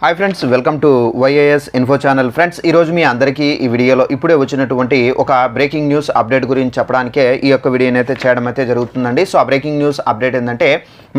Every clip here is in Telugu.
Hi friends, welcome to YAS info channel. Friends, ఈరోజు మీ అందరికీ ఈ వీడియోలో ఇప్పుడే వచ్చినటువంటి ఒక బ్రేకింగ్ న్యూస్ అప్డేట్ గురించి చెప్పడానికే ఈ యొక్క వీడియోని అయితే చేయడం అయితే జరుగుతుందండి. సో ఆ బ్రేకింగ్ న్యూస్ అప్డేట్ ఏంటంటే,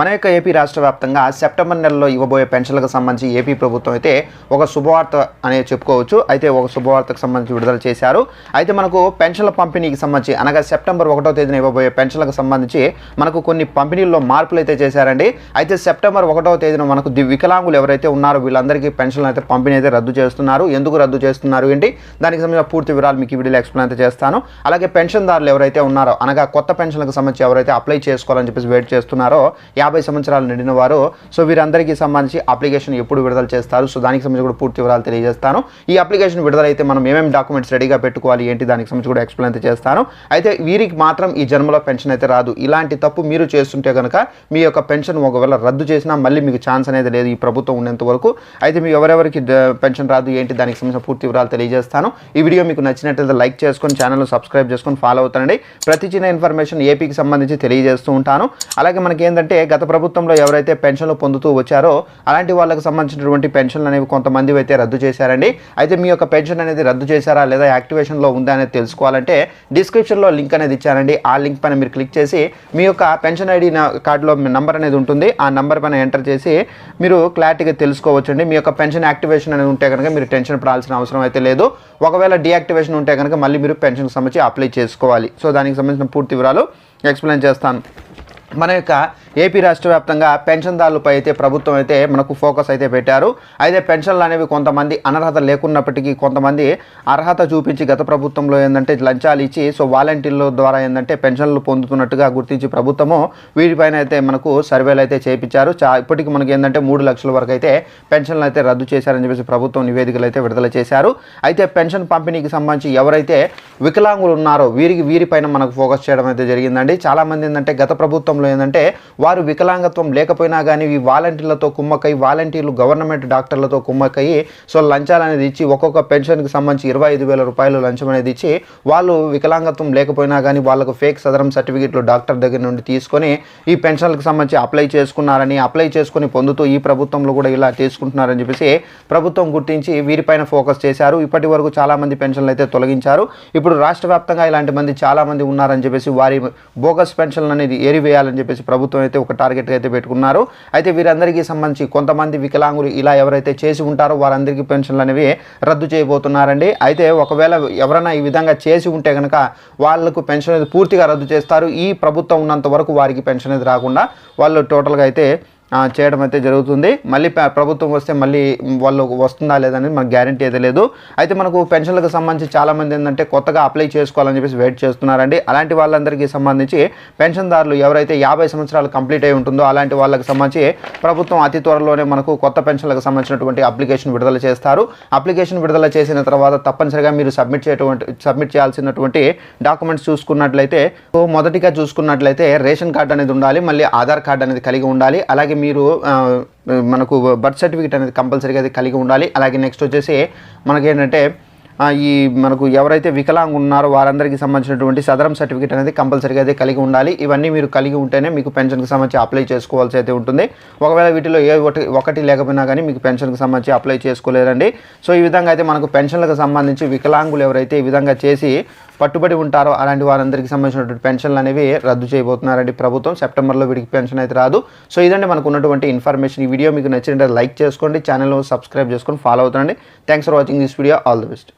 మన యొక్క ఏపీ రాష్ట్ర వ్యాప్తంగా సెప్టెంబర్ నెలలో ఇవ్వబోయే పెన్షన్లకు సంబంధించి ఏపీ ప్రభుత్వం అయితే ఒక శుభవార్త అనేది చెప్పుకోవచ్చు. అయితే ఒక శుభవార్తకు సంబంధించి విడుదల చేశారు. అయితే మనకు పెన్షన్ల పంపిణీకి సంబంధించి అనగా సెప్టెంబర్ 1వ తేదీన ఇవ్వబోయే పెన్షన్లకు సంబంధించి మనకు కొన్ని పంపిణీల్లో మార్పులు అయితే చేశారండి. అయితే సెప్టెంబర్ 1వ తేదీన మనకు వికలాంగులు ఎవరైతే ఉన్నారో వీళ్ళందరికీ పెన్షన్లు అయితే పంపిణీ అయితే రద్దు చేస్తున్నారు. ఎందుకు రద్దు చేస్తున్నారు ఏంటి, దానికి సంబంధించిన పూర్తి వివరాలు మీకు ఈ వీడియోలో ఎక్స్ప్లెయిన్ అయితే చేస్తాను. అలాగే పెన్షన్దారులు ఎవరైతే ఉన్నారో అనగా కొత్త పెన్షన్లకు సంబంధించి ఎవరైతే అప్లై చేసుకోవాలని చెప్పేసి వెయిట్ చేస్తున్నారో 50 సంవత్సరాలు నిండిన వారు, సో వీరందరికీ సంబంధించి అప్లికేషన్ ఎప్పుడు విడుదల చేస్తారు, సో దానికి సంబంధించి కూడా పూర్తి వివరాలు తెలియజేస్తాను. ఈ అప్లికేషన్ విడుదలైతే మనం ఏమేమి డాక్యుమెంట్స్ రెడీగా పెట్టుకోవాలి ఏంటి, దానికి సంబంధించి కూడా ఎక్స్ప్లెయిన్ అయితే చేస్తాను. అయితే వీరికి మాత్రం ఈ జన్మలో పెన్షన్ అయితే రాదు. ఇలాంటి తప్పు మీరు చేస్తుంటే కనుక మీ యొక్క పెన్షన్ ఒకవేళ రద్దు చేసినా మళ్ళీ మీకు ఛాన్స్ అనేది లేదు ఈ ప్రభుత్వం ఉన్నంత వరకు. అయితే మీ ఎవరెవరికి పెన్షన్ రాదు ఏంటి, దానికి సంబంధించిన పూర్తి వివరాలు తెలియజేస్తాను. ఈ వీడియో మీకు నచ్చినట్లయితే లైక్ చేసుకొని ఛానల్ సబ్స్క్రైబ్ చేసుకొని ఫాలో అవుతానండి. ప్రతి చిన్న ఇన్ఫర్మేషన్ ఏపీకి సంబంధించి తెలియజేస్తూ ఉంటాను. అలాగే మనకి ఏంటంటే, గత ప్రభుత్వంలో ఎవరైతే పెన్షన్లు పొందుతూ వచ్చారో అలాంటి వాళ్ళకి సంబంధించినటువంటి పెన్షన్లు అనేవి కొంతమంది అయితే రద్దు చేశారండి. అయితే మీ యొక్క పెన్షన్ అనేది రద్దు చేశారా లేదా యాక్టివేషన్లో ఉందా అనేది తెలుసుకోవాలంటే డిస్క్రిప్షన్లో లింక్ అనేది ఇచ్చానండి. ఆ లింక్ పైన మీరు క్లిక్ చేసి మీ యొక్క పెన్షన్ ఐడి కార్డులో నంబర్ అనేది ఉంటుంది. ఆ నంబర్ పైన ఎంటర్ చేసి మీరు క్లారిటీగా తెలుసుకోవచ్చండి. మీ యొక్క పెన్షన్ యాక్టివేషన్ అనేది ఉంటే కనుక మీరు టెన్షన్ పడాల్సిన అవసరం అయితే లేదు. ఒకవేళ డీయాక్టివేషన్ ఉంటే కనుక మళ్ళీ మీరు పెన్షన్కి సంబంధించి అప్లై చేసుకోవాలి. సో దానికి సంబంధించిన పూర్తి వివరాలు ఎక్స్ప్లెయిన్ చేస్తాను. మన యొక్క ఏపీ రాష్ట్ర వ్యాప్తంగా పెన్షన్దారులపై అయితే ప్రభుత్వం అయితే మనకు ఫోకస్ అయితే పెట్టారు. అయితే పెన్షన్లు అనేవి కొంతమంది అనర్హత లేకున్నప్పటికీ కొంతమంది అర్హత చూపించి గత ప్రభుత్వంలో ఏంటంటే లంచాలు ఇచ్చి సో వాలంటీర్ల ద్వారా ఏంటంటే పెన్షన్లు పొందుతున్నట్టుగా గుర్తించి ప్రభుత్వము వీటిపైన అయితే మనకు సర్వేలు అయితే చేయించారు. ఇప్పటికీ మనకి ఏంటంటే 3 లక్షల వరకు అయితే పెన్షన్లు అయితే రద్దు చేశారని చెప్పేసి ప్రభుత్వం నివేదికలు అయితే విడుదల చేశారు. అయితే పెన్షన్ పంపిణీకి సంబంధించి ఎవరైతే వికలాంగులు ఉన్నారో వీరిపైన మనకు ఫోకస్ చేయడం అయితే జరిగిందండి. చాలామంది ఏంటంటే గత ప్రభుత్వంలో ఏంటంటే వారు వికలాంగత్వం లేకపోయినా కానీ ఈ వాలంటీర్లతో కుమ్మక్కై, వాలంటీర్లు గవర్నమెంట్ డాక్టర్లతో కుమ్మక్కయ్యి సో లంచాలు అనేది ఇచ్చి ఒక్కొక్క పెన్షన్కి సంబంధించి 25,000 రూపాయలు లంచం అనేది ఇచ్చి వాళ్ళు వికలాంగత్వం లేకపోయినా కానీ వాళ్ళకు ఫేక్ సదరం సర్టిఫికెట్లు డాక్టర్ దగ్గర నుండి తీసుకొని ఈ పెన్షన్లకు సంబంధించి అప్లై చేసుకుని పొందుతూ ఈ ప్రభుత్వంలో కూడా ఇలా తీసుకుంటున్నారని చెప్పేసి ప్రభుత్వం గుర్తించి వీరిపైన ఫోకస్ చేశారు. ఇప్పటి వరకు చాలామంది పెన్షన్లు అయితే తొలగించారు. ఇప్పుడు రాష్ట్ర వ్యాప్తంగా ఇలాంటి మంది చాలామంది ఉన్నారని చెప్పేసి వారి బోగస్ పెన్షన్లు అనేది ఏరివేయాలని చెప్పేసి ప్రభుత్వం అయితే ఒక టార్గెట్ అయితే పెట్టుకున్నారు. అయితే వీరందరికీ సంబంధించి కొంతమంది వికలాంగులు ఇలా ఎవరైతే చేసి ఉంటారో వారందరికీ పెన్షన్లు అనేవి రద్దు చేయబోతున్నారండి. అయితే ఒకవేళ ఎవరైనా ఈ విధంగా చేసి ఉంటే కనుక వాళ్ళకు పెన్షన్ అనేది పూర్తిగా రద్దు చేస్తారు. ఈ ప్రభుత్వం ఉన్నంత వరకు వారికి పెన్షన్ అనేది రాకుండా వాళ్ళు టోటల్గా అయితే చేయడం అయితే జరుగుతుంది. మళ్ళీ ప్రభుత్వం వస్తే మళ్ళీ వాళ్ళు వస్తుందా లేదనేది మనకు గ్యారంటీ అయితే లేదు. అయితే మనకు పెన్షన్లకు సంబంధించి చాలామంది ఏంటంటే కొత్తగా అప్లై చేసుకోవాలని చెప్పేసి వెయిట్ చేస్తున్నారండి. అలాంటి వాళ్ళందరికీ సంబంధించి పెన్షన్దారులు ఎవరైతే 50 సంవత్సరాలు కంప్లీట్ అయి ఉంటుందో అలాంటి వాళ్ళకి సంబంధించి ప్రభుత్వం అతి త్వరలోనే మనకు కొత్త పెన్షన్లకు సంబంధించినటువంటి అప్లికేషన్ విడుదల చేస్తారు. అప్లికేషన్ విడుదల చేసిన తర్వాత తప్పనిసరిగా మీరు సబ్మిట్ చేయాల్సినటువంటి డాక్యుమెంట్స్ చూసుకున్నట్లయితే మొదటిగా చూసుకున్నట్లయితే రేషన్ కార్డు అనేది ఉండాలి, మళ్ళీ ఆధార్ కార్డు అనేది కలిగి ఉండాలి, అలాగే మీరు మనకు బర్త్ సర్టిఫికేట్ అనేది కంపల్సరీగా అది కలిగి ఉండాలి. అలాగే నెక్స్ట్ వచ్చేసి మనకేంటంటే ఈ మనకు ఎవరైతే వికలాంగు ఉన్నారో వారందరికీ సంబంధించినటువంటి సదరం సర్టిఫికేట్ అనేది కంపల్సరీగా అయితే కలిగి ఉండాలి. ఇవన్నీ మీరు కలిగి ఉంటేనే మీకు పెన్షన్కి సంబంధించి అప్లై చేసుకోవాల్సి అయితే ఉంటుంది. ఒకవేళ వీటిలో ఒకటి లేకపోయినా కానీ మీకు పెన్షన్కి సంబంధించి అప్లై చేసుకోలేరండి. సో ఈ విధంగా అయితే మనకు పెన్షన్లకు సంబంధించి వికలాంగులు ఎవరైతే ఈ విధంగా చేసి పట్టుబడి ఉంటారో అలాంటి వారందరికీ సంబంధించినటువంటి పెన్షన్లు అనేవి రద్దు చేయబోతున్నారండి ప్రభుత్వం. సెప్టెంబర్లో వీటికి పెన్షన్ అయితే రాదు. సో ఇదండి మనకు ఉన్నటువంటి ఇన్ఫర్మేషన్. ఈ వీడియో మీకు నచ్చినట్లయితే లైక్ చేసుకోండి, ఛానల్ సబ్స్క్రైబ్ చేసుకొని ఫాలో అవుతానండి. Thanks for watching this video. All the best.